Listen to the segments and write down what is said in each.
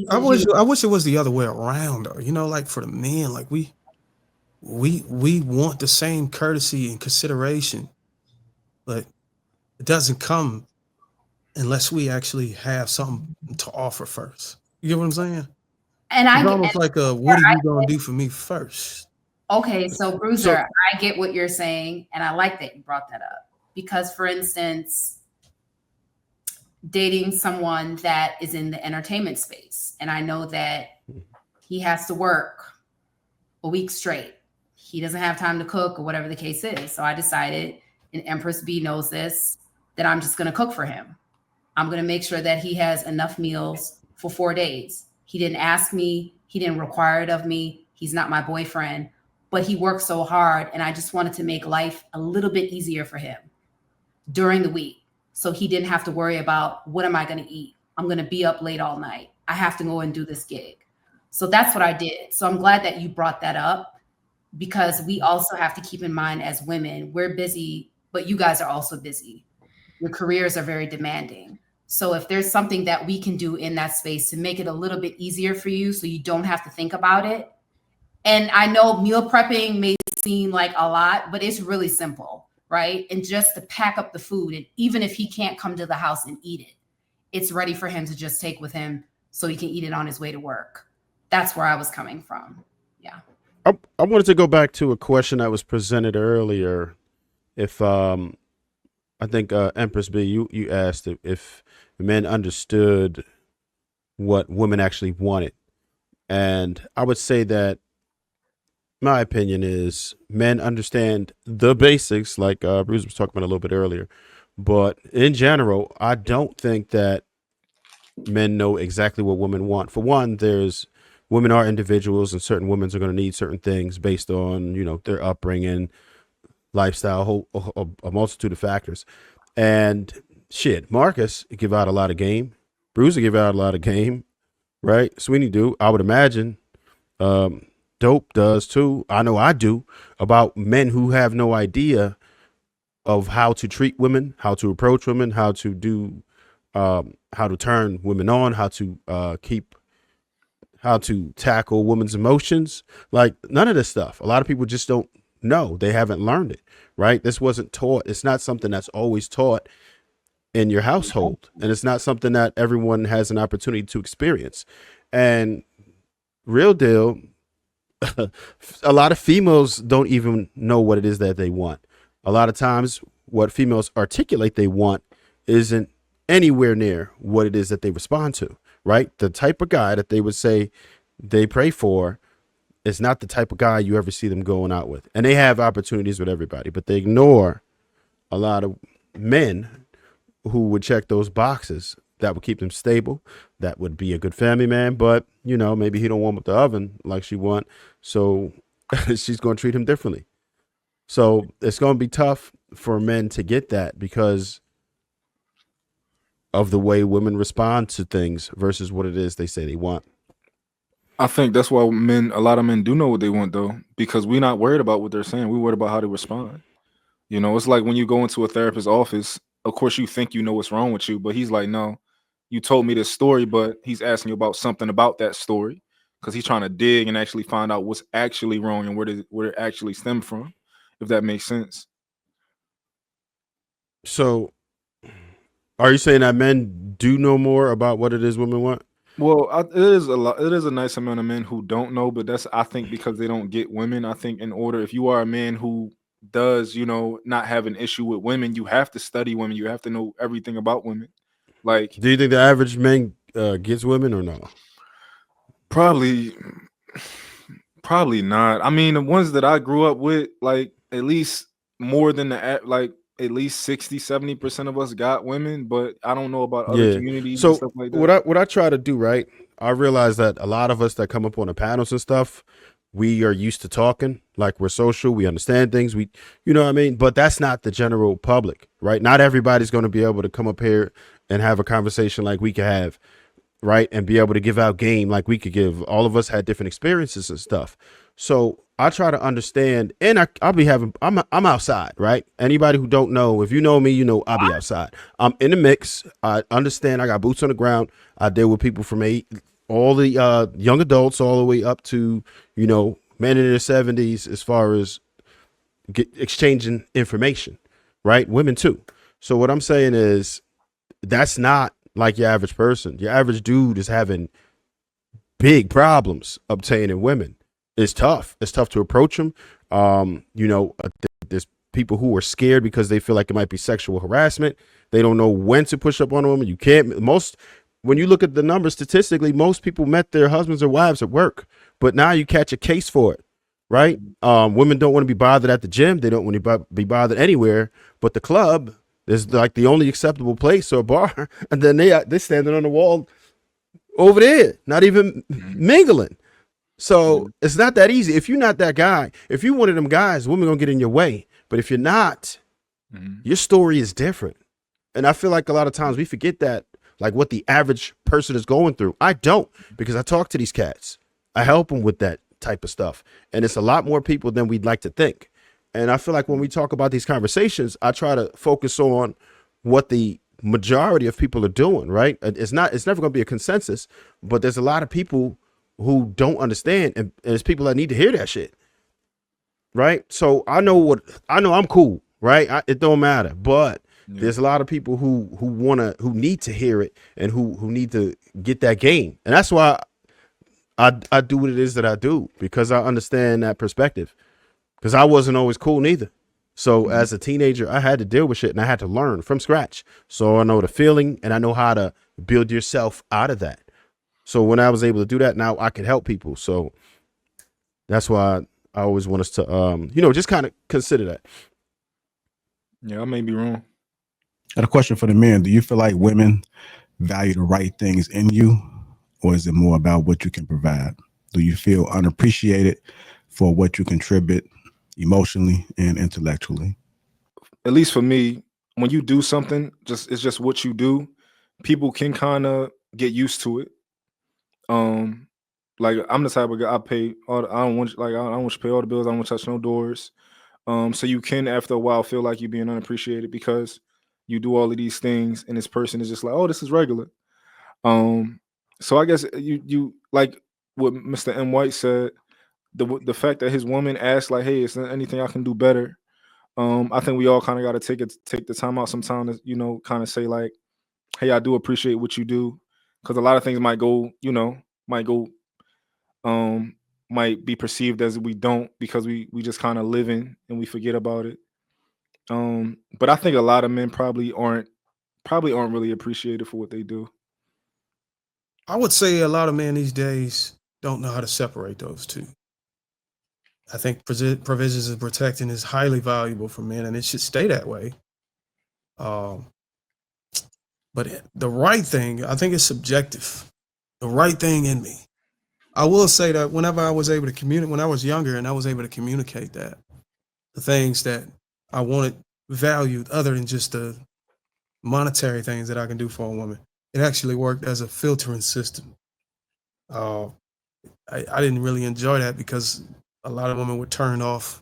I wish it was the other way around though. You know, like for the men, like we want the same courtesy and consideration, but it doesn't come unless we actually have something to offer first. You get what I'm saying? And It's I get, and almost like what are you gonna do for me first? okay, so So Bruiser, I get what you're saying, and I like that you brought that up because, for instance, dating someone that is in the entertainment space, and I know that he has to work a week straight. He doesn't have time to cook or whatever the case is. So I decided, and Empress B knows this, that I'm just going to cook for him. I'm going to make sure that he has enough meals for 4 days. He didn't ask me, he didn't require it of me. He's not my boyfriend, but he worked so hard. And I just wanted to make life a little bit easier for him during the week. So he didn't have to worry about what am I going to eat? I'm going to be up late all night. I have to go and do this gig. So that's what I did. So I'm glad that you brought that up because we also have to keep in mind as women, we're busy, but you guys are also busy. Your careers are very demanding. So if there's something that we can do in that space to make it a little bit easier for you so you don't have to think about it. And I know meal prepping may seem like a lot, but it's really simple, right? And just to pack up the food, and even if he can't come to the house and eat it, it's ready for him to just take with him so he can eat it on his way to work. That's where I was coming from. Yeah. I wanted to go back to a question that was presented earlier. If I think Empress B, you asked if men understood what women actually wanted, and I would say that my opinion is men understand the basics, like Bruce was talking about a little bit earlier. But in general, I don't think that men know exactly what women want. For one, there's women are individuals, and certain women are going to need certain things based on their upbringing, lifestyle, a multitude of factors. And shit, Marcus give out a lot of game. Bruiser give out a lot of game, right? Sweeney do. I would imagine. Dope does too. I know I do. About men who have no idea of how to treat women, how to approach women, how to do, how to turn women on, how to how to tackle women's emotions. Like none of this stuff. A lot of people just don't know. They haven't learned it, right? This wasn't taught. It's not something that's always taught in your household, and it's not something that everyone has an opportunity to experience. And real deal. A lot of females don't even know what it is that they want. A lot of times what females articulate they want isn't anywhere near what it is that they respond to, right? The type of guy that they would say they pray for is not the type of guy you ever see them going out with. And they have opportunities with everybody, but they ignore a lot of men who would check those boxes that would keep them stable, that would be a good family man, but maybe he don't warm up the oven like she want, so she's going to treat him differently. So it's going to be tough for men to get that because of the way women respond to things versus what it is they say they want. I think that's why a lot of men do know what they want though, because we're not worried about what they're saying. We're worried about how they respond. It's like when you go into a therapist's office, of course you think you know what's wrong with you, but he's like, no, you told me this story, but he's asking you about something about that story because he's trying to dig and actually find out what's actually wrong and where it actually stemmed from, if that makes sense. So are you saying that men do know more about what it is women want? Well, it is a lot. It is a nice amount of men who don't know, but that's, I think, because they don't get women. I think if you are a man who does, not have an issue with women, you have to study women. You have to know everything about women. Like, do you think the average man gets women or no? Probably not. I mean, the ones that I grew up with, like at least more than at least 60-70% of us got women, but I don't know about other communities and stuff like that. What I try to do, right? I realize that a lot of us that come up on the panels and stuff, we are used to talking, like we're social, we understand things, you know what I mean? But that's not the general public, right? Not everybody's going to be able to come up here and have a conversation like we could have, right? And be able to give out game like we could give. All of us had different experiences and stuff. So I try to understand, and I'm outside, right? Anybody who don't know, if you know me, I'll be outside. I'm in the mix. I understand. I got boots on the ground. I deal with people from all the young adults all the way up to, you know, men in their 70s as far as exchanging information, right? Women too. So what I'm saying is that's not like your average person. Your average dude is having big problems obtaining women. It's tough. It's tough to approach them. You know, there's people who are scared because they feel like it might be sexual harassment. They don't know when to push up on a woman. You can't. When you look at the numbers statistically, most people met their husbands or wives at work, but now you catch a case for it, right? Women don't want to be bothered at the gym. They don't want to be bothered anywhere, but the club is like the only acceptable place or bar, and then they're standing on the wall over there, not even mingling. So it's not that easy. If you're not that guy, if you're one of them guys, women gonna get in your way. But if you're not, your story is different. And I feel like a lot of times we forget that, like what the average person is going through. I don't, because I talk to these cats. I help them with that type of stuff. And it's a lot more people than we'd like to think. And I feel like when we talk about these conversations, I try to focus on what the majority of people are doing, right? It's never going to be a consensus, but there's a lot of people who don't understand, and there's people that need to hear that shit, right? So I know I'm cool, right? It don't matter, but there's a lot of people who need to hear it and who need to get that game, and that's why I do what it is that I do, because I understand that perspective, because I wasn't always cool neither. So as a teenager, I had to deal with shit and I had to learn from scratch. So I know the feeling and I know how to build yourself out of that. So when I was able to do that, now I can help people. So that's why I always want us to, just kind of consider that. Yeah, I may be wrong. And a question for the men: do you feel like women value the right things in you, or is it more about what you can provide? Do you feel unappreciated for what you contribute emotionally and intellectually? At least for me, when you do something, it's just what you do. People can kind of get used to it. Like I'm the type of guy, I don't want you to pay all the bills. I don't want to touch no doors. So you can after a while feel like you're being unappreciated because you do all of these things, and this person is just like, oh, this is regular. So I guess you like what Mr. M. White said. The fact that his woman asked like, hey, is there anything I can do better? I think we all kind of got to take the time out sometime to, kind of say like, hey, I do appreciate what you do, because a lot of things might be perceived as we don't, because we just kind of living and we forget about it. But I think a lot of men probably aren't really appreciated for what they do. I would say a lot of men these days don't know how to separate those two. I think provisions of protecting is highly valuable for men, and it should stay that way. But the right thing, I think, is subjective. The right thing in me. I will say that whenever I was able to communicate, when I was younger and I was able to communicate that, the things that I wanted valued other than just the monetary things that I can do for a woman, it actually worked as a filtering system. I didn't really enjoy that because a lot of women were turned off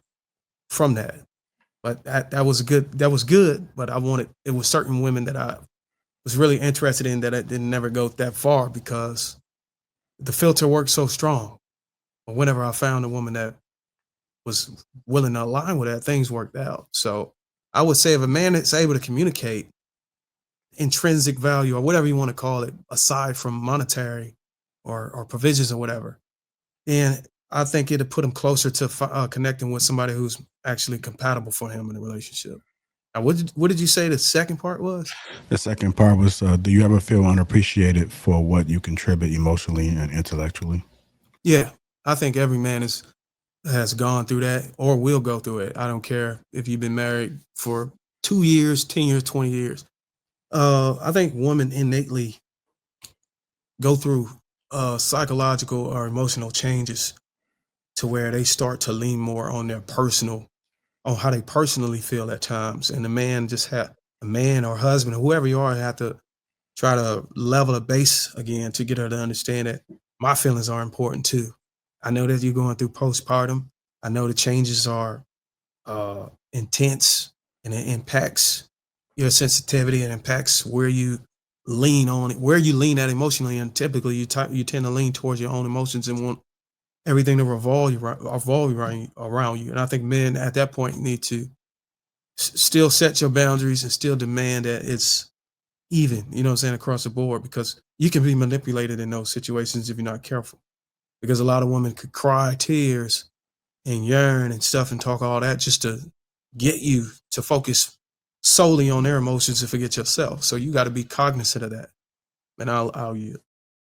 from that. But that was good. That was good. But it was certain women that I was really interested in that I didn't never go that far because the filter worked so strong. But whenever I found a woman that was willing to align with that, things worked out. So I would say if a man is able to communicate intrinsic value or whatever you want to call it, aside from monetary or provisions or whatever, then I think it'd put him closer to connecting with somebody who's actually compatible for him in a relationship. Now, what did you say the second part was? The second part was, do you ever feel unappreciated for what you contribute emotionally and intellectually? Yeah, I think every man has gone through that or will go through it. I don't care if you've been married for 2 years, 10 years, 20 years. I think women innately go through psychological or emotional changes to where they start to lean more on on how they personally feel at times. And a man or husband or whoever you are have to try to level a base again to get her to understand that my feelings are important too. I know that you're going through postpartum. I know the changes are intense and it impacts your sensitivity and impacts where you lean on it. Where you lean at emotionally, and typically you tend to lean towards your own emotions and want everything to revolve around you. And I think men at that point need to still set your boundaries and still demand that it's even, you know what I'm saying, across the board, because you can be manipulated in those situations if you're not careful. Because a lot of women could cry tears and yearn and stuff and talk all that just to get you to focus solely on their emotions and forget yourself. So you got to be cognizant of that. And I'll yield.